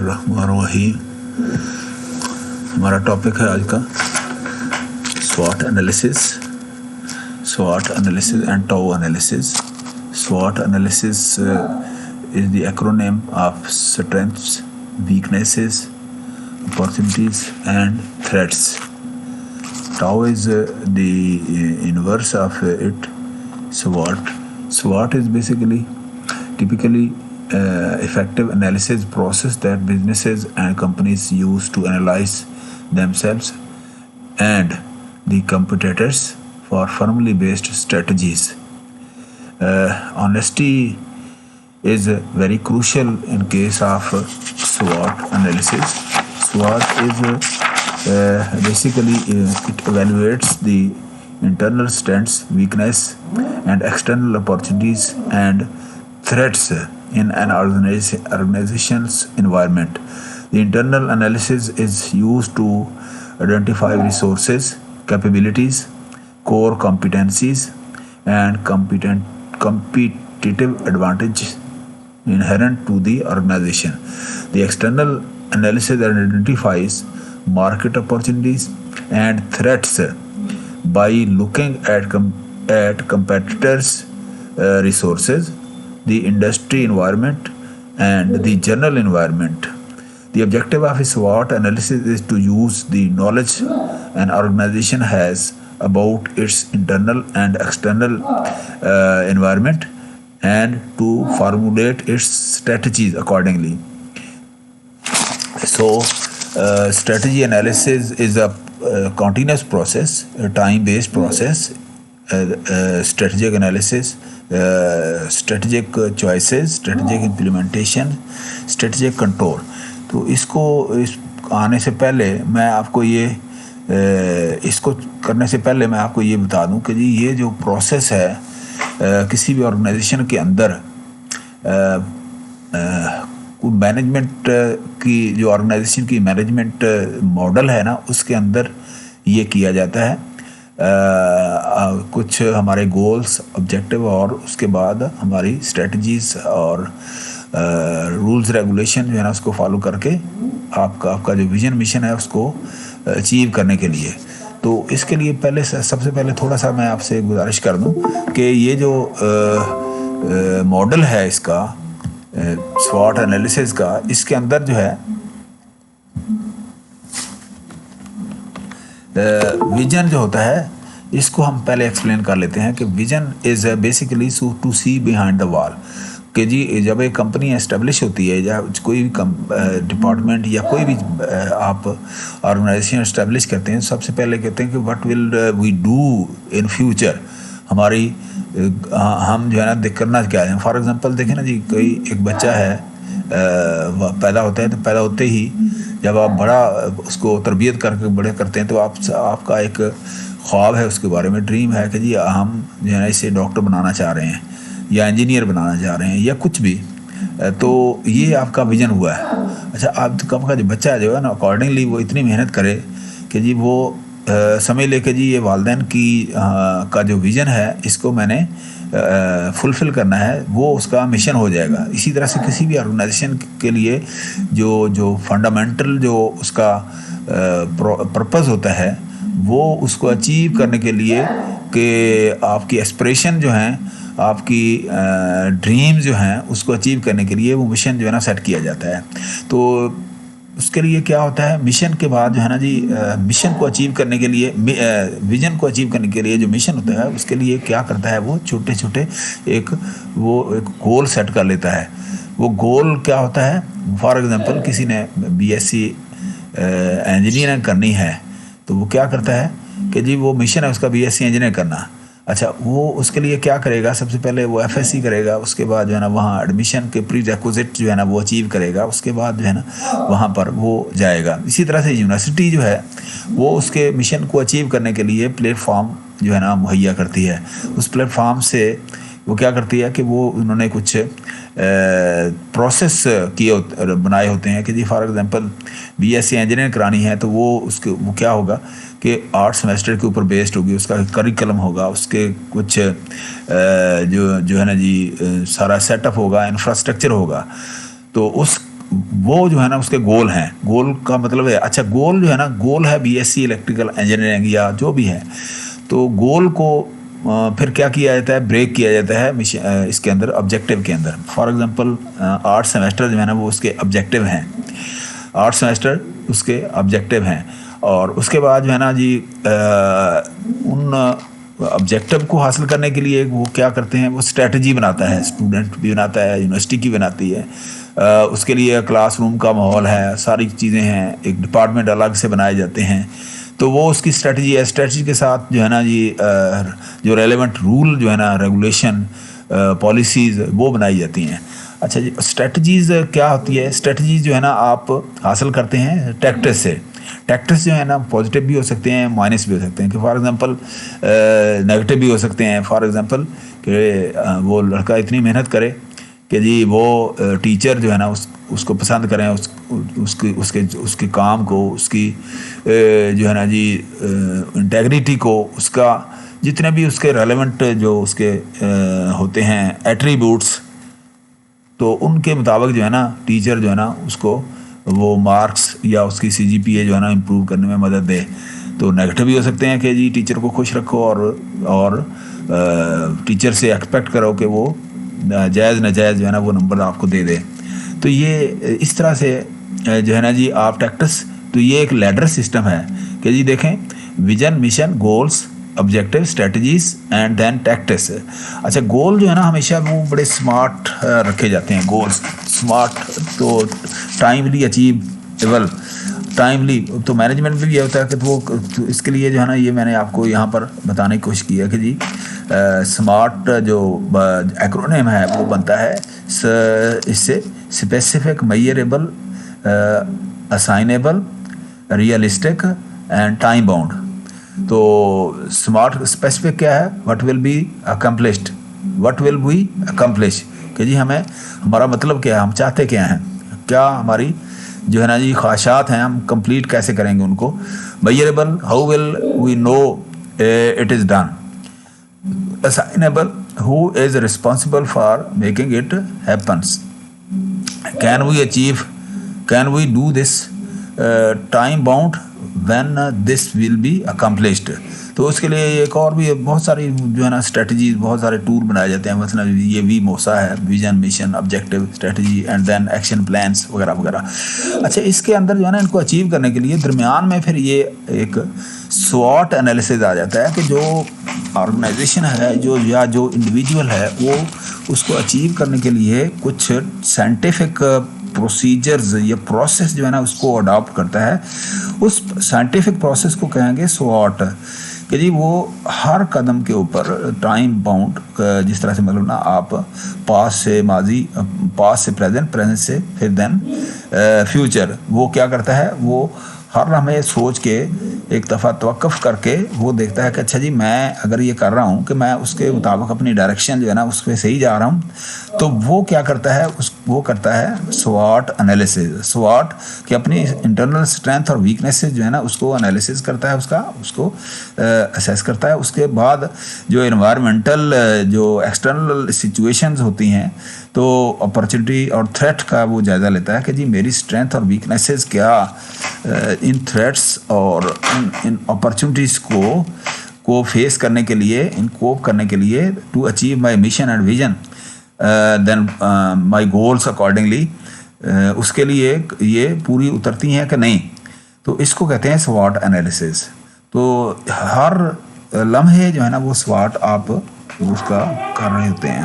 الرحمن الرحیم. ہمارا ٹاپک ہے آج کا SWOT analysis and tau analysis. SWOT analysis is the acronym of strengths, weaknesses, opportunities and threats. Tau is the inverse of it. SWOT is typically effective analysis process that businesses and companies use to analyze themselves and the competitors for firmly based strategies. Honesty is very crucial in case of SWOT analysis. SWOT is it evaluates the internal strengths, weakness, and external opportunities and threats in an organization's environment. The internal analysis is used to identify resources, capabilities, core competencies, and competitive advantage inherent to the organization. The external analysis identifies market opportunities and threats by looking at competitors' resources, the industry environment, and the general environment. The objective of a SWOT analysis is to use the knowledge an organization has about its internal and external environment and to formulate its strategies accordingly. So, strategy analysis is a continuous process, a time-based process. Strategic analysis, strategic choices, strategic implementation, strategic control. تو اس آنے سے پہلے میں آپ کو اس کو کرنے سے پہلے میں آپ کو یہ بتا دوں کہ جی یہ جو پروسیس ہے کسی بھی آرگنائزیشن کے اندر مینجمنٹ کی جو آرگنائزیشن کی مینجمنٹ ماڈل ہے نا اس کے اندر یہ کیا جاتا ہے. کچھ ہمارے گولز آبجیکٹیو اور اس کے بعد ہماری اسٹریٹجیز اور رولز ریگولیشن جو ہے نا اس کو فالو کر کے آپ کا جو ویژن مشن ہے اس کو اچیو کرنے کے لیے. تو اس کے لیے سب سے پہلے تھوڑا سا میں آپ سے گزارش کر دوں کہ یہ جو ماڈل ہے اس کا SWOT انالیسس کا, اس کے اندر جو ہے ویژن جو ہوتا ہے اس کو ہم پہلے ایکسپلین کر لیتے ہیں کہ vision is basically to see behind the wall. کہ جی جب ایک کمپنی اسٹیبلش ہوتی ہے یا کوئی بھی ڈپارٹمنٹ یا کوئی بھی آپ آرگنائزیشن اسٹیبلش کرتے ہیں, سب سے پہلے کہتے ہیں کہ what will we do in future. ہماری ہم جو ہے نا کرنا کیا ہے. فار ایگزامپل دیکھیں نا جی, کوئی ایک بچہ ہے پیدا ہوتا ہے تو پیدا ہوتے ہی جب آپ بڑا اس کو تربیت کر کے بڑے کرتے ہیں تو آپ کا ایک خواب ہے اس کے بارے میں, ڈریم ہے کہ جی ہم جو ہے نا اسے ڈاکٹر بنانا چاہ رہے ہیں یا انجینئر بنانا چاہ رہے ہیں یا کچھ بھی. تو یہ آپ کا ویژن ہوا ہے. اچھا, آپ کا جو بچہ جو ہے نا اکارڈنگلی وہ اتنی محنت کرے کہ جی وہ سمجھ لے کہ جی یہ والدین کا جو ویژن ہے اس کو میں نے فلفل کرنا ہے, وہ اس کا مشن ہو جائے گا. اسی طرح سے کسی بھی آرگنائزیشن کے لیے جو فنڈامنٹل جو اس کا پرپز ہوتا ہے وہ اس کو اچیو کرنے کے لیے کہ آپ کی ایسپریشن جو ہیں, آپ کی ڈریم جو ہیں اس کو اچیو کرنے کے لیے وہ مشن جو ہے نا سیٹ کیا جاتا ہے. تو اس کے لیے کیا ہوتا ہے, مشن کے بعد جو ہے نا جی مشن کو اچیو کرنے کے لیے ویژن کو اچیو کرنے کے لیے جو مشن ہوتا ہے اس کے لیے کیا کرتا ہے, وہ چھوٹے چھوٹے ایک گول سیٹ کر لیتا ہے. وہ گول کیا ہوتا ہے, فار ایگزامپل کسی نے BSc انجینئرنگ کرنی ہے تو وہ کیا کرتا ہے کہ جی وہ مشن ہے اس کا BSc انجینئر کرنا. اچھا, وہ اس کے لیے کیا کرے گا, سب سے پہلے وہ FSC کرے گا, اس کے بعد جو ہے نا وہاں ایڈمیشن کے پری ریکوزٹ جو ہے نا وہ اچیو کرے گا, اس کے بعد جو ہے نا وہاں پر وہ جائے گا. اسی طرح سے یونیورسٹی جو ہے وہ اس کے مشن کو اچیو کرنے کے لیے پلیٹ فارم جو ہے نا مہیا کرتی ہے. اس پلیٹ فارم سے وہ کیا کرتی ہے کہ وہ انہوں نے کچھ پروسیس بنائے ہوتے ہیں کہ جی فار ایگزامپل BSc انجینئرنگ کرانی ہے تو وہ کیا ہوگا کہ 8 سیمسٹر کے اوپر بیسڈ ہوگی, اس کا کریکلم ہوگا, اس کے کچھ جو ہے نا جی سارا سیٹ اپ ہوگا, انفراسٹرکچر ہوگا. تو وہ جو ہے نا اس کے گول ہیں. گول کا مطلب ہے, اچھا گول جو ہے نا, گول ہے BSc الیکٹریکل انجینئرنگ یا جو بھی ہے, تو گول کو پھر کیا کیا جاتا ہے, بریک کیا جاتا ہے اس کے اندر آبجیکٹیو کے اندر. فار ایگزامپل 8 سیمسٹر جو ہے نا وہ اس کے آبجیکٹیو ہیں, 8 سیمسٹر اس کے آبجیکٹیو ہیں. اور اس کے بعد جو ہے نا جی ان آبجیکٹیو کو حاصل کرنے کے لیے وہ کیا کرتے ہیں, وہ اسٹریٹجی بناتا ہے, اسٹوڈنٹ بھی بناتا ہے, یونیورسٹی کی بناتی ہے. اس کے لیے کلاس روم کا ماحول ہے, ساری چیزیں ہیں, ایک ڈپارٹمنٹ الگ سے بنائے جاتے ہیں. تو وہ اس کی اسٹریٹجی ہے. اسٹریٹجی کے ساتھ جو ہے نا جی جو ریلیونٹ رول جو ہے نا, ریگولیشن, پالیسیز وہ بنائی جاتی ہیں. اچھا جی, اسٹریٹجیز کیا ہوتی ہے؟ اسٹریٹجیز جو ہے نا آپ حاصل کرتے ہیں ٹیکٹس سے. ٹیکٹس جو ہے نا پازیٹیو بھی ہو سکتے ہیں, مائنس بھی ہو سکتے ہیں. کہ فار ایگزامپل نیگیٹو بھی ہو سکتے ہیں. فار ایگزامپل کہ وہ لڑکا اتنی محنت کرے کہ جی وہ ٹیچر جو ہے نا اس کو پسند کریں, اس کے کام کو, اس کی جو ہے نا جی انٹیگریٹی کو, اس کا جتنے بھی اس کے ریلیونٹ جو اس کے ہوتے ہیں ایٹریبیوٹس, تو ان کے مطابق جو ہے نا ٹیچر جو ہے نا اس کو وہ مارکس یا اس کی CGPA جو ہے نا امپروو کرنے میں مدد دے. تو نیگیٹو بھی ہو سکتے ہیں کہ جی ٹیچر کو خوش رکھو اور ٹیچر سے ایکسپیکٹ کرو کہ وہ جائز ناجائز جو ہے نا وہ نمبر آپ کو دے دے. تو یہ اس طرح سے جو ہے نا جی آپ ٹیکٹس, تو یہ ایک لیڈر سسٹم ہے کہ جی دیکھیں vision, mission, goals, objective, strategies and then tactics. اچھا گول جو ہے نا ہمیشہ وہ بڑے سمارٹ رکھے جاتے ہیں. گولز سمارٹ, تو ٹائملی اچیویبل, ٹائملی. تو مینجمنٹ بھی یہ ہوتا ہے کہ وہ اس کے لیے جو ہے نا, یہ میں نے آپ کو یہاں پر بتانے کی کوشش کی ہے کہ جی سمارٹ جو ایکرونیم ہے وہ بنتا ہے اس سے specific, measurable, assignable, realistic and time bound. تو اسمارٹ اسپیسیفک کیا ہے, what will be accomplished, what will be accomplish, کہ جی ہمارا مطلب کیا ہے, ہم چاہتے کیا ہیں, کیا ہماری جو ہے نا جی خواہشات ہیں, ہم کمپلیٹ کیسے کریں گے ان کو. Measurable, how will we know it is done. Assignable, who is responsible for making it happens. Can we achieve, can we do this. Time bound, when this will be accomplished. تو اس کے لیے ایک اور بھی بہت ساری جو ہے نا اسٹریٹجیز, بہت سارے ٹول بنائے جاتے ہیں. مثلا یہ وی موسا ہے, vision, mission, objective, strategy and then action plans وغیرہ وغیرہ. اچھا اس کے اندر جو ہے نا ان کو اچیو کرنے کے لیے درمیان میں پھر یہ ایک SWOT انالیسز آ جاتا ہے کہ جو آرگنائزیشن ہے جو انڈیویجول ہے وہ اس کو اچیو کرنے کے لیے کچھ سائنٹیفک پروسیجرز یا پروسیس جو ہے نا اس کو اڈاپٹ کرتا ہے. اس سائنٹیفک پروسیس کو کہیں گے SWOT. کہ جی وہ ہر قدم کے اوپر ٹائم باؤنڈ, جس طرح سے مطلب نا آپ پاس سے ماضی, پاس سے پریزنٹ, پریزنٹ سے پھر دین فیوچر, وہ کیا کرتا ہے, وہ ہر لمحے سوچ کے ایک دفعہ توقف کر کے وہ دیکھتا ہے کہ اچھا جی میں اگر یہ کر رہا ہوں کہ میں اس کے مطابق اپنی ڈائریکشن جو ہے نا اس پہ صحیح جا رہا ہوں, تو وہ کیا کرتا ہے, وہ کرتا ہے SWOT انالیسز. SWOT کہ اپنی انٹرنل اسٹرینتھ اور ویکنیسز جو ہے نا اس کو انالیسز کرتا ہے, اس کو اسیس کرتا ہے. اس کے بعد جو انوائرمنٹل جو ایکسٹرنل سچویشنز ہوتی ہیں تو اپرچونٹی اور تھریٹ کا وہ جائزہ لیتا ہے کہ جی میری اسٹرینتھ اور ویکنیسز کیا, ان تھریٹس اور ان اپرچونٹیز کو فیس کرنے کے لیے, ان کوپ کرنے کے لیے, to achieve my mission and vision then my goals accordingly, اس کے لیے یہ پوری اترتی ہیں کہ نہیں. تو اس کو کہتے ہیں SWOT انالیسز. تو ہر لمحے جو ہے نا وہ SWOT آپ اس کا کر رہے ہوتے ہیں.